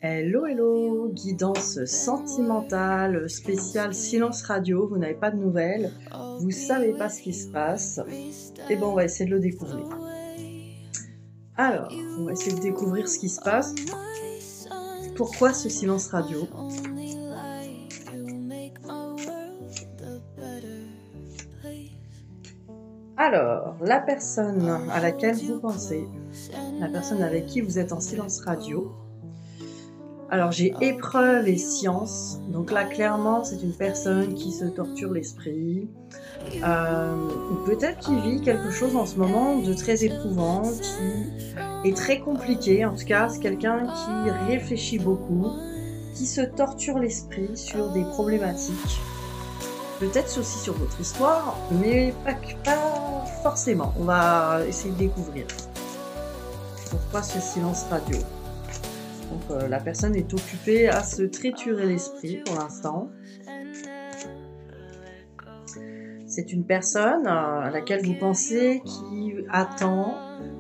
Hello, hello, guidance sentimentale spéciale silence radio, vous n'avez pas de nouvelles, vous savez pas ce qui se passe, et ben on va essayer de le découvrir. Alors, on va essayer de découvrir ce qui se passe. Pourquoi ce silence radio? Alors, la personne à laquelle vous pensez, la personne avec qui vous êtes en silence radio. Alors j'ai épreuve et science, donc là clairement c'est une personne qui se torture l'esprit, ou peut-être qui vit quelque chose en ce moment de très éprouvant, qui est très compliqué, en tout cas c'est quelqu'un qui réfléchit beaucoup, qui se torture l'esprit sur des problématiques, peut-être aussi sur votre histoire, mais pas forcément, on va essayer de découvrir. Pourquoi ce silence radio ? Donc la personne est occupée à se triturer l'esprit pour l'instant. C'est une personne à laquelle vous pensez qui attend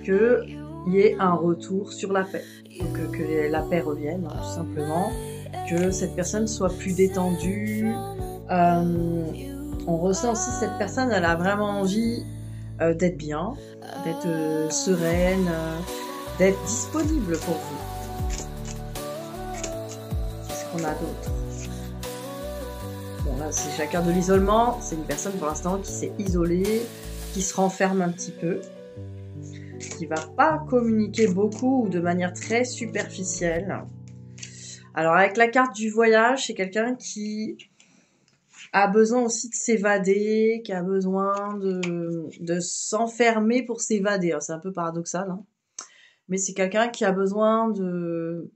qu'il y ait un retour sur la paix. Donc que la paix revienne, tout simplement. Que cette personne soit plus détendue. On ressent aussi que cette personne, elle a vraiment envie d'être bien, d'être sereine, d'être disponible pour vous. On a d'autres. Bon là c'est chacun de l'isolement, c'est une personne pour l'instant qui s'est isolée, qui se renferme un petit peu, qui va pas communiquer beaucoup ou de manière très superficielle. Alors avec la carte du voyage, c'est quelqu'un qui a besoin aussi de s'évader, qui a besoin de s'enfermer pour s'évader. Alors, c'est un peu paradoxal, hein, mais c'est quelqu'un qui a besoin de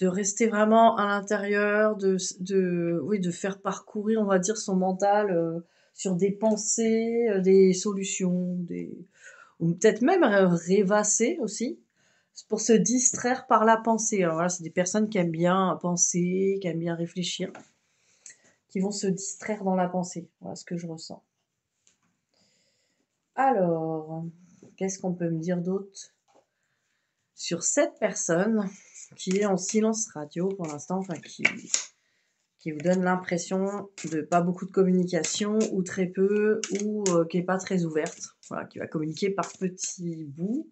rester vraiment à l'intérieur, de faire parcourir, on va dire, son mental sur des pensées, des solutions, ou peut-être même rêvasser aussi, pour se distraire par la pensée. Alors voilà, c'est des personnes qui aiment bien penser, qui aiment bien réfléchir, qui vont se distraire dans la pensée. Voilà ce que je ressens. Alors, qu'est-ce qu'on peut me dire d'autre sur cette personne qui est en silence radio pour l'instant, enfin qui vous donne l'impression de pas beaucoup de communication ou très peu, ou qui est pas très ouverte, voilà, qui va communiquer par petits bouts,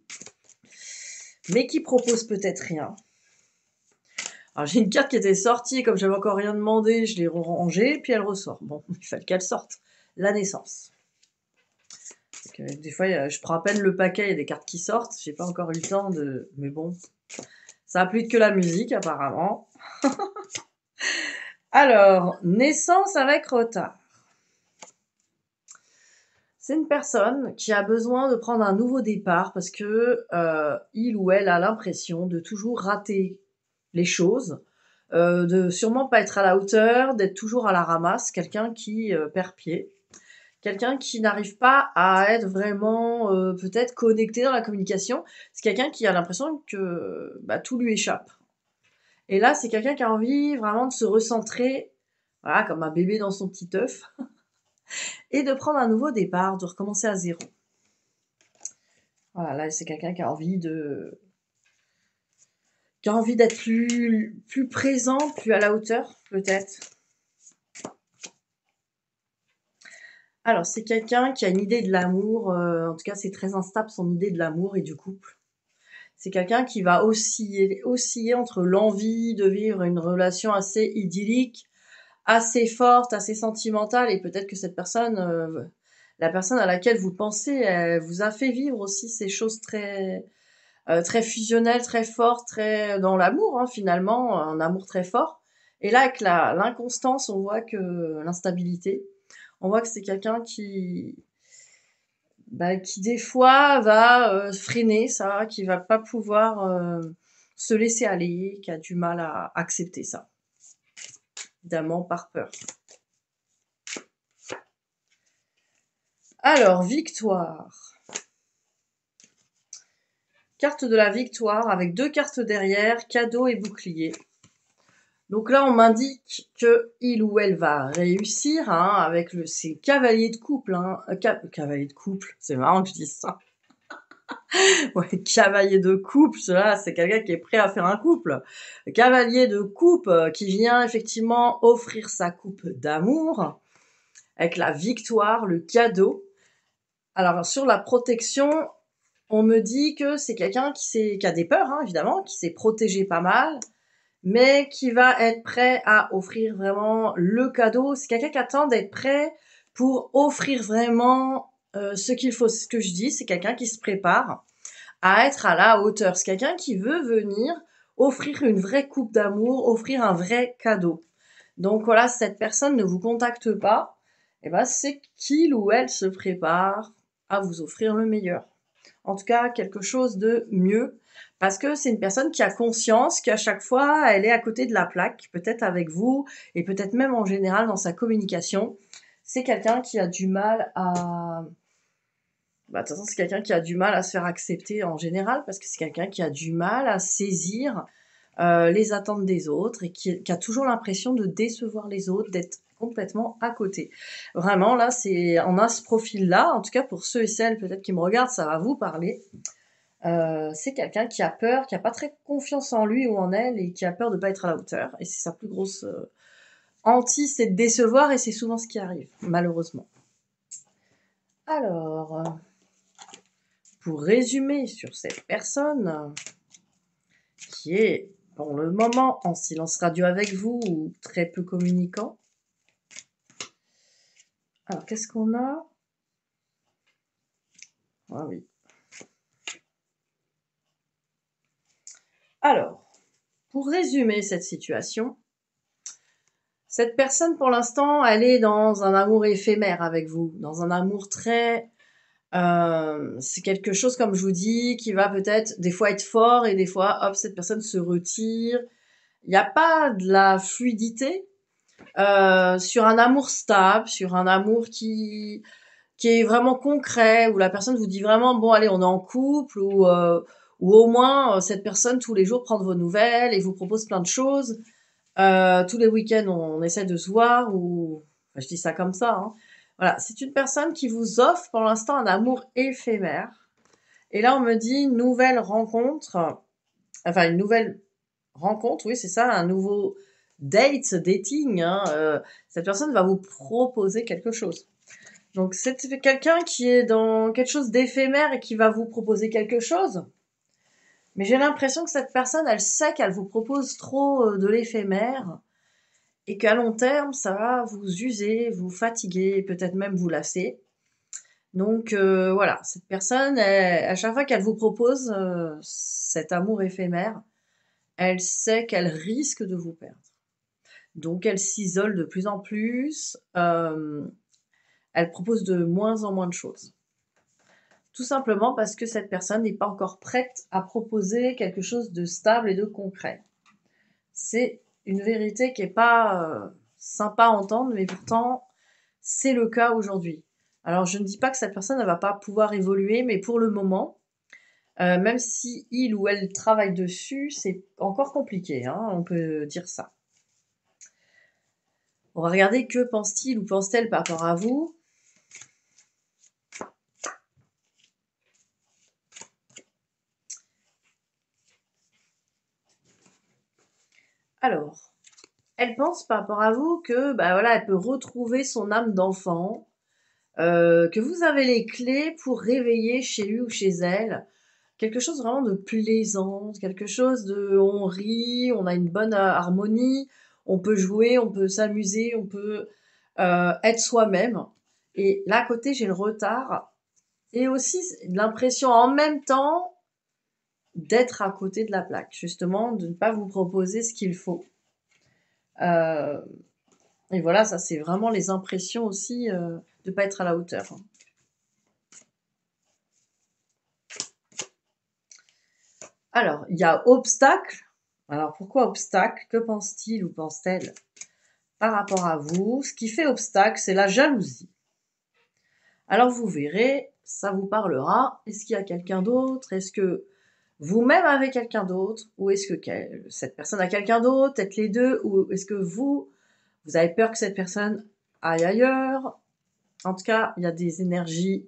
mais qui propose peut-être rien. Alors j'ai une carte qui était sortie, comme j'avais encore rien demandé, je l'ai rangée, puis elle ressort. Bon, il fallait qu'elle sorte. La naissance. Des fois, je prends à peine le paquet, il y a des cartes qui sortent, j'ai pas encore eu le temps de... Mais bon, ça a plus que la musique apparemment. Alors, naissance avec retard. C'est une personne qui a besoin de prendre un nouveau départ parce que il ou elle a l'impression de toujours rater les choses, de sûrement pas être à la hauteur, d'être toujours à la ramasse, quelqu'un qui perd pied. Quelqu'un qui n'arrive pas à être vraiment peut-être connecté dans la communication. C'est quelqu'un qui a l'impression que tout lui échappe. Et là, c'est quelqu'un qui a envie vraiment de se recentrer, voilà, comme un bébé dans son petit œuf, et de prendre un nouveau départ, de recommencer à zéro. Voilà, là, c'est quelqu'un qui a envie d'être plus présent, plus à la hauteur, peut-être. Alors, c'est quelqu'un qui a une idée de l'amour, en tout cas, c'est très instable son idée de l'amour et du couple. C'est quelqu'un qui va osciller entre l'envie de vivre une relation assez idyllique, assez forte, assez sentimentale, et peut-être que cette personne, la personne à laquelle vous pensez, elle vous a fait vivre aussi ces choses très, très fusionnelles, très fortes, très dans l'amour, hein, finalement, un amour très fort. Et là, avec l'inconstance, on voit que l'instabilité, on voit que c'est quelqu'un qui des fois va freiner ça, qui va pas pouvoir se laisser aller, qui a du mal à accepter ça, évidemment par peur. Alors, victoire. Carte de la victoire avec 2 cartes derrière, cadeau et bouclier. Donc là, on m'indique que il ou elle va réussir, hein, avec ces cavaliers de couple. Hein, cavalier de couple, c'est marrant que je dise ça. Ouais, cavalier de coupe, cela, c'est quelqu'un qui est prêt à faire un couple. Le cavalier de coupe qui vient effectivement offrir sa coupe d'amour avec la victoire, le cadeau. Alors, sur la protection, on me dit que c'est quelqu'un qui a des peurs, hein, évidemment, qui s'est protégé pas mal, mais qui va être prêt à offrir vraiment le cadeau. C'est quelqu'un qui attend d'être prêt pour offrir vraiment ce qu'il faut. Ce que je dis, c'est quelqu'un qui se prépare à être à la hauteur. C'est quelqu'un qui veut venir offrir une vraie coupe d'amour, offrir un vrai cadeau. Donc voilà, si cette personne ne vous contacte pas, eh ben, c'est qu'il ou elle se prépare à vous offrir le meilleur. En tout cas, quelque chose de mieux, parce que c'est une personne qui a conscience qu'à chaque fois, elle est à côté de la plaque, peut-être avec vous, et peut-être même en général dans sa communication. C'est quelqu'un qui a du mal à... Bah, de toute façon, c'est quelqu'un qui a du mal à se faire accepter en général, parce que c'est quelqu'un qui a du mal à saisir les attentes des autres et qui a toujours l'impression de décevoir les autres, d'être complètement à côté. Vraiment, là, on a ce profil-là, en tout cas pour ceux et celles peut-être qui me regardent, ça va vous parler. C'est quelqu'un qui a peur, qui a pas très confiance en lui ou en elle et qui a peur de pas être à la hauteur. Et c'est sa plus grosse hantise, c'est de décevoir et c'est souvent ce qui arrive, malheureusement. Alors, pour résumer sur cette personne qui est pour le moment en silence radio avec vous ou très peu communicant. Alors, qu'est-ce qu'on a? Ah oui. Alors, pour résumer cette situation, cette personne, pour l'instant, elle est dans un amour éphémère avec vous, dans un amour très... c'est quelque chose, comme je vous dis, qui va peut-être des fois être fort et des fois, hop, cette personne se retire. Il n'y a pas de la fluidité sur un amour stable, sur un amour qui est vraiment concret, où la personne vous dit vraiment, bon, allez, on est en couple, ou au moins, cette personne, tous les jours, prend de vos nouvelles et vous propose plein de choses. Tous les week-ends, on essaie de se voir, ou... Enfin, je dis ça comme ça, hein. Voilà, c'est une personne qui vous offre pour l'instant un amour éphémère. Et là, on me dit nouvelle rencontre, enfin une nouvelle rencontre, oui, c'est ça, un nouveau dating, hein. Cette personne va vous proposer quelque chose. Donc c'est quelqu'un qui est dans quelque chose d'éphémère et qui va vous proposer quelque chose. Mais j'ai l'impression que cette personne, elle sait qu'elle vous propose trop de l'éphémère et qu'à long terme, ça va vous user, vous fatiguer, peut-être même vous lasser. Donc voilà, cette personne, à chaque fois qu'elle vous propose cet amour éphémère, elle sait qu'elle risque de vous perdre. Donc elle s'isole de plus en plus, elle propose de moins en moins de choses. Tout simplement parce que cette personne n'est pas encore prête à proposer quelque chose de stable et de concret. C'est une vérité qui n'est pas sympa à entendre, mais pourtant, c'est le cas aujourd'hui. Alors, je ne dis pas que cette personne ne va pas pouvoir évoluer, mais pour le moment, même si il ou elle travaille dessus, c'est encore compliqué, hein, on peut dire ça. On va regarder que pense-t-il ou pense-t-elle par rapport à vous. Alors, elle pense par rapport à vous que, bah voilà, elle peut retrouver son âme d'enfant, que vous avez les clés pour réveiller chez lui ou chez elle quelque chose vraiment de plaisant, quelque chose de... On rit, on a une bonne harmonie, on peut jouer, on peut s'amuser, on peut être soi-même. Et là, à côté, j'ai le retard et aussi l'impression en même temps d'être à côté de la plaque, justement, de ne pas vous proposer ce qu'il faut. Et voilà, ça c'est vraiment les impressions aussi de ne pas être à la hauteur. Alors, il y a obstacle. Alors, pourquoi obstacle? Que pense-t-il ou pense-t-elle par rapport à vous? Ce qui fait obstacle, c'est la jalousie. Alors, vous verrez, ça vous parlera. Est-ce qu'il y a quelqu'un d'autre? Est-ce que vous-même avez quelqu'un d'autre? Ou est-ce que cette personne a quelqu'un d'autre? Peut-être les deux? Ou est-ce que vous avez peur que cette personne aille ailleurs? En tout cas, il y a des énergies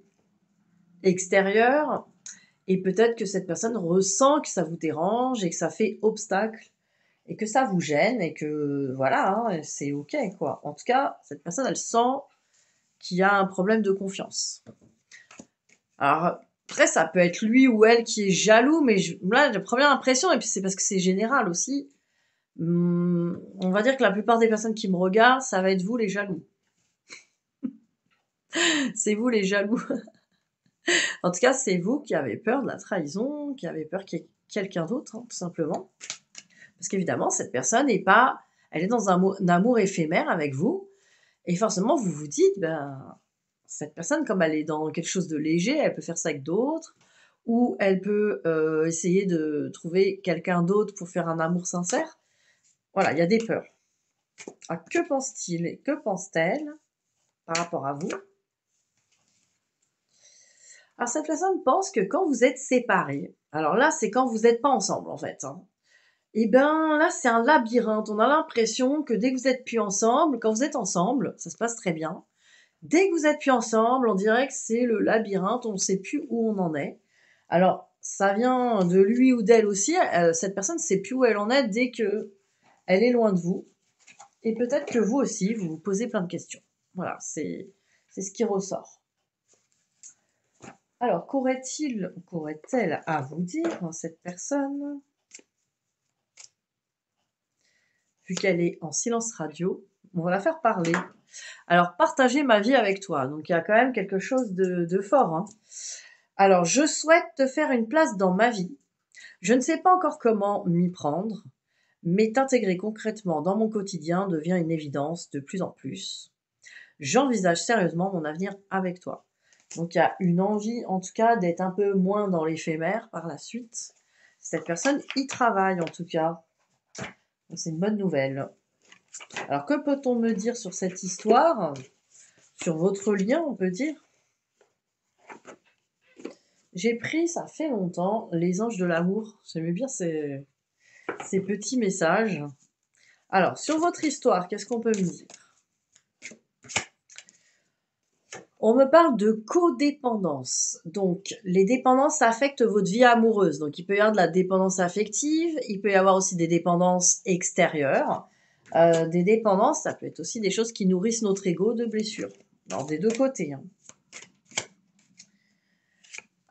extérieures. Et peut-être que cette personne ressent que ça vous dérange et que ça fait obstacle et que ça vous gêne et que voilà, hein, c'est OK, quoi. En tout cas, cette personne, elle sent qu'il y a un problème de confiance. Alors, après, ça peut être lui ou elle qui est jaloux, mais là, la première impression, et puis c'est parce que c'est général aussi, on va dire que la plupart des personnes qui me regardent, ça va être vous les jaloux. C'est vous les jaloux. En tout cas, c'est vous qui avez peur de la trahison, qui avez peur qu'il y ait quelqu'un d'autre, hein, tout simplement. Parce qu'évidemment, cette personne n'est pas... Elle est dans un amour éphémère avec vous, et forcément, vous vous dites, ben, cette personne, comme elle est dans quelque chose de léger, elle peut faire ça avec d'autres, ou elle peut essayer de trouver quelqu'un d'autre pour faire un amour sincère. Voilà, il y a des peurs. Alors, que pense-t-il et que pense-t-elle par rapport à vous? Alors, cette personne pense que quand vous êtes séparés, alors là, c'est quand vous n'êtes pas ensemble, en fait, hein. Et ben là, c'est un labyrinthe. On a l'impression que dès que vous êtes plus ensemble, quand vous êtes ensemble, ça se passe très bien. Dès que vous êtes plus ensemble, on dirait que c'est le labyrinthe, on ne sait plus où on en est. Alors, ça vient de lui ou d'elle aussi. Cette personne ne sait plus où elle en est dès que elle est loin de vous. Et peut-être que vous aussi, vous vous posez plein de questions. Voilà, c'est ce qui ressort. Alors, qu'aurait-il ou qu'aurait-elle à vous dire, cette personne? Vu qu'elle est en silence radio, on va la faire parler. Alors, partager ma vie avec toi. Donc, il y a quand même quelque chose de fort, hein. Alors, je souhaite te faire une place dans ma vie. Je ne sais pas encore comment m'y prendre, mais t'intégrer concrètement dans mon quotidien devient une évidence de plus en plus. J'envisage sérieusement mon avenir avec toi. Donc, il y a une envie, en tout cas, d'être un peu moins dans l'éphémère par la suite. Cette personne y travaille, en tout cas. C'est une bonne nouvelle. Alors, que peut-on me dire sur cette histoire? Sur votre lien, on peut dire? J'ai pris, ça fait longtemps, les anges de l'amour. J'aimais bien ces petits messages. Alors, sur votre histoire, qu'est-ce qu'on peut me dire? On me parle de codépendance. Donc, les dépendances affectent votre vie amoureuse. Donc, il peut y avoir de la dépendance affective, il peut y avoir aussi des dépendances extérieures. Des dépendances, ça peut être aussi des choses qui nourrissent notre ego de blessures. Alors, des deux côtés, hein.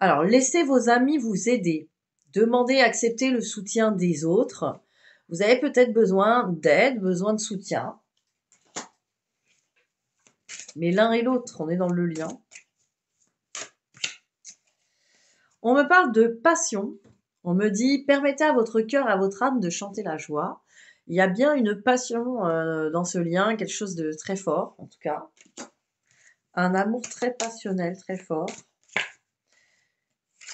Alors, laissez vos amis vous aider. Demandez et acceptez le soutien des autres. Vous avez peut-être besoin d'aide, besoin de soutien. Mais l'un et l'autre, on est dans le lien. On me parle de passion. On me dit, permettez à votre cœur, à votre âme de chanter la joie. Il y a bien une passion dans ce lien, quelque chose de très fort, en tout cas. Un amour très passionnel, très fort.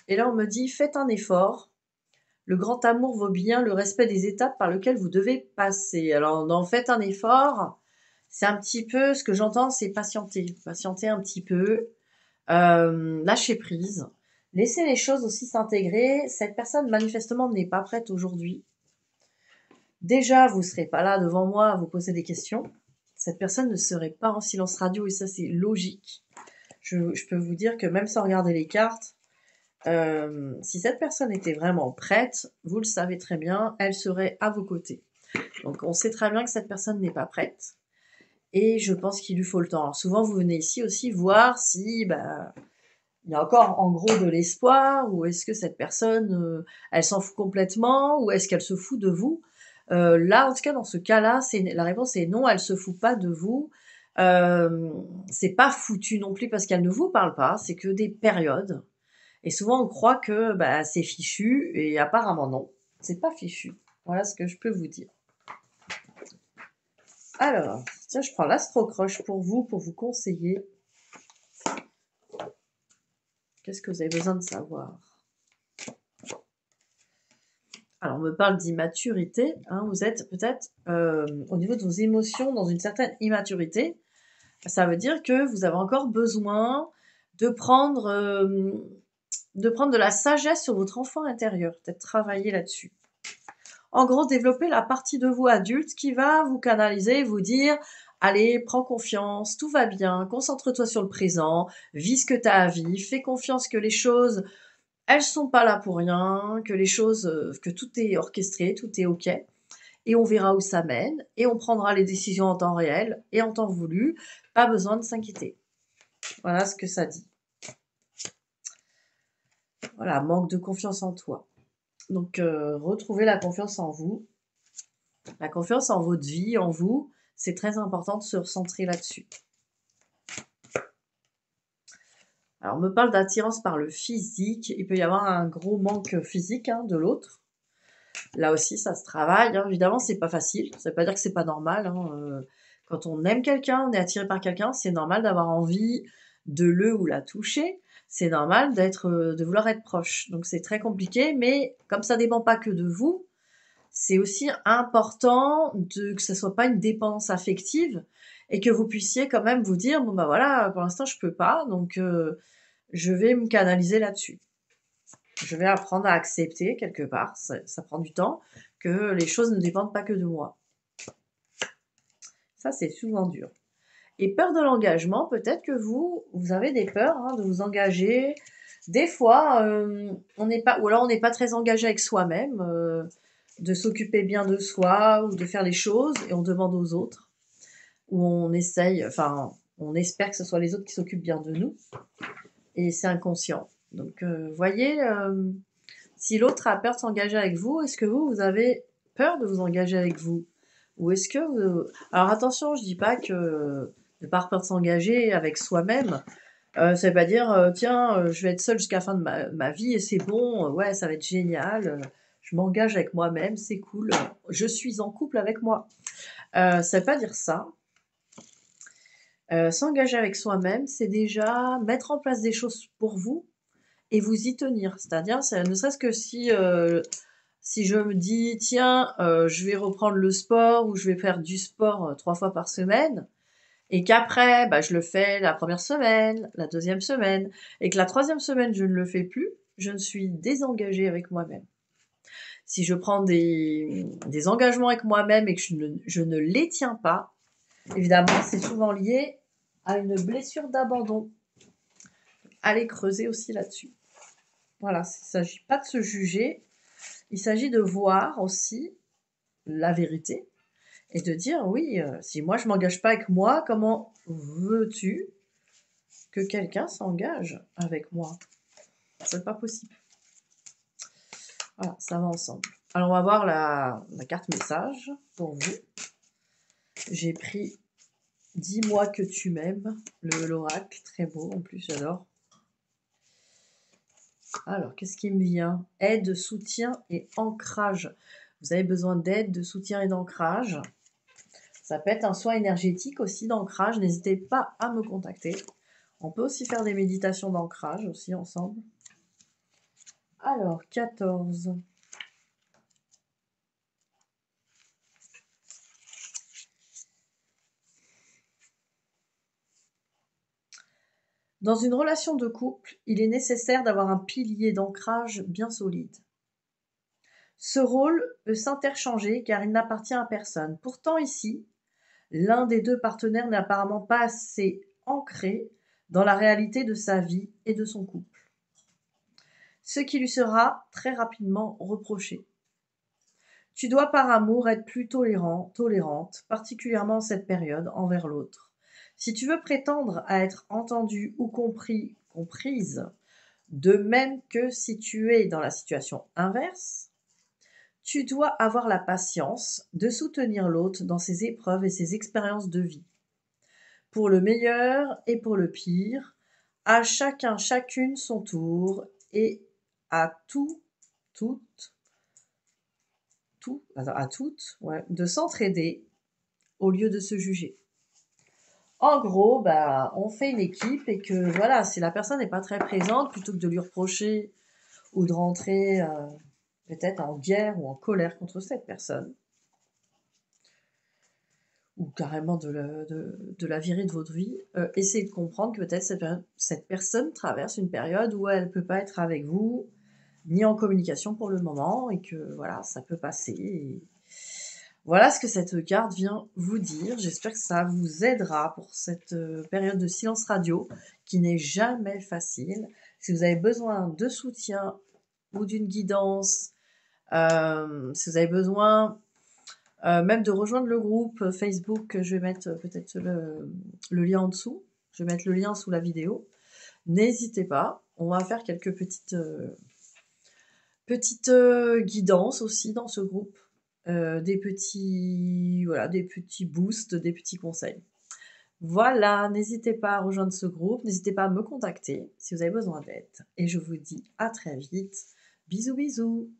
Et là, on me dit, faites un effort. Le grand amour vaut bien le respect des étapes par lesquelles vous devez passer. Alors, dans faites un effort, c'est un petit peu, ce que j'entends, c'est patienter. Patienter un petit peu, lâcher prise. Laissez les choses aussi s'intégrer. Cette personne, manifestement, n'est pas prête aujourd'hui. Déjà, vous ne serez pas là devant moi à vous poser des questions. Cette personne ne serait pas en silence radio et ça, c'est logique. Je peux vous dire que même sans regarder les cartes, si cette personne était vraiment prête, vous le savez très bien, elle serait à vos côtés. Donc, on sait très bien que cette personne n'est pas prête. Et je pense qu'il lui faut le temps. Alors, souvent, vous venez ici aussi voir si il y a encore en gros de l'espoir, ou est-ce que cette personne, elle s'en fout complètement, ou est-ce qu'elle se fout de vous? Là, en tout cas, dans ce cas-là, la réponse est non, elle se fout pas de vous. C'est pas foutu non plus parce qu'elle ne vous parle pas, c'est que des périodes. Et souvent, on croit que c'est fichu, et apparemment non, c'est pas fichu. Voilà ce que je peux vous dire. Alors, tiens, je prends l'astro-croche pour vous conseiller. Qu'est-ce que vous avez besoin de savoir? Alors, on me parle d'immaturité, hein, vous êtes peut-être au niveau de vos émotions dans une certaine immaturité. Ça veut dire que vous avez encore besoin de prendre de la sagesse sur votre enfant intérieur, peut-être travailler là-dessus. En gros, développer la partie de vous adulte qui va vous canaliser, vous dire « Allez, prends confiance, tout va bien, concentre-toi sur le présent, vis ce que tu as à vivre, fais confiance que les choses elles sont pas là pour rien, que les choses, que tout est orchestré, tout est OK et on verra où ça mène et on prendra les décisions en temps réel et en temps voulu. Pas besoin de s'inquiéter. Voilà ce que ça dit. Voilà, manque de confiance en toi. Donc, retrouvez la confiance en vous, la confiance en votre vie, en vous. C'est très important de se recentrer là-dessus. Alors, on me parle d'attirance par le physique. Il peut y avoir un gros manque physique de l'autre. Là aussi, ça se travaille. Évidemment, c'est pas facile. Ça veut pas dire que c'est pas normal. Quand on aime quelqu'un, on est attiré par quelqu'un, c'est normal d'avoir envie de le ou la toucher. C'est normal de vouloir être proche. Donc, c'est très compliqué, mais comme ça dépend pas que de vous, c'est aussi important que ça soit pas une dépendance affective et que vous puissiez quand même vous dire bon bah voilà, pour l'instant je peux pas, donc je vais me canaliser là-dessus. Je vais apprendre à accepter quelque part, ça prend du temps, que les choses ne dépendent pas que de moi. Ça c'est souvent dur. Et peur de l'engagement, peut-être que vous avez des peurs de vous engager. Des fois, on n'est pas, ou alors on n'est pas très engagé avec soi-même, de s'occuper bien de soi ou de faire les choses et on demande aux autres. Ou on essaye, enfin, on espère que ce soit les autres qui s'occupent bien de nous. Et c'est inconscient. Donc, voyez, si l'autre a peur de s'engager avec vous, est-ce que vous avez peur de vous engager avec vous? Ou est-ce que vous... Alors attention, je dis pas que de par peur de s'engager avec soi-même, ça veut pas dire tiens, je vais être seule jusqu'à la fin de ma vie et c'est bon, ouais, ça va être génial, je m'engage avec moi-même, c'est cool, je suis en couple avec moi. Ça veut pas dire ça. S'engager avec soi-même, c'est déjà mettre en place des choses pour vous et vous y tenir. C'est-à-dire, ne serait-ce que si je me dis, tiens, je vais reprendre le sport ou je vais faire du sport 3 fois par semaine, et qu'après, bah, je le fais la première semaine, la deuxième semaine, et que la troisième semaine, je ne le fais plus, je me suis désengagée avec moi-même. Si je prends des engagements avec moi-même et que je ne les tiens pas, évidemment, c'est souvent lié à une blessure d'abandon. Allez creuser aussi là-dessus. Voilà, il ne s'agit pas de se juger, il s'agit de voir aussi la vérité et de dire oui, si moi je m'engage pas avec moi, comment veux-tu que quelqu'un s'engage avec moi? C'est pas possible. Voilà, ça va ensemble. Alors on va voir la carte message pour vous. J'ai pris Dis-moi que tu m'aimes, l'oracle, très beau en plus, j'adore. Alors, qu'est-ce qui me vient? Aide, soutien et ancrage. Vous avez besoin d'aide, de soutien et d'ancrage. Ça peut être un soin énergétique aussi d'ancrage. N'hésitez pas à me contacter. On peut aussi faire des méditations d'ancrage aussi ensemble. Alors, 14. Dans une relation de couple, il est nécessaire d'avoir un pilier d'ancrage bien solide. Ce rôle peut s'interchanger car il n'appartient à personne. Pourtant ici, l'un des deux partenaires n'est apparemment pas assez ancré dans la réalité de sa vie et de son couple, ce qui lui sera très rapidement reproché. Tu dois par amour être plus tolérante, particulièrement en cette période, envers l'autre. Si tu veux prétendre à être entendu ou comprise, de même que si tu es dans la situation inverse, tu dois avoir la patience de soutenir l'autre dans ses épreuves et ses expériences de vie. Pour le meilleur et pour le pire, à chacune son tour et à toutes, de s'entraider au lieu de se juger. En gros, bah, on fait une équipe et que voilà, si la personne n'est pas très présente, plutôt que de lui reprocher ou de rentrer peut-être en guerre ou en colère contre cette personne, ou carrément de la virer de votre vie, essayez de comprendre que peut-être cette personne traverse une période où elle ne peut pas être avec vous, ni en communication pour le moment, et que voilà, ça peut passer. Et voilà ce que cette carte vient vous dire. J'espère que ça vous aidera pour cette période de silence radio qui n'est jamais facile. Si vous avez besoin de soutien ou d'une guidance, si vous avez besoin même de rejoindre le groupe Facebook, je vais mettre peut-être le lien en dessous. Je vais mettre le lien sous la vidéo. N'hésitez pas, on va faire quelques petites guidances aussi dans ce groupe. Des petits boosts, des petits conseils. Voilà, n'hésitez pas à rejoindre ce groupe, n'hésitez pas à me contacter si vous avez besoin d'aide. Et je vous dis à très vite. Bisous bisous.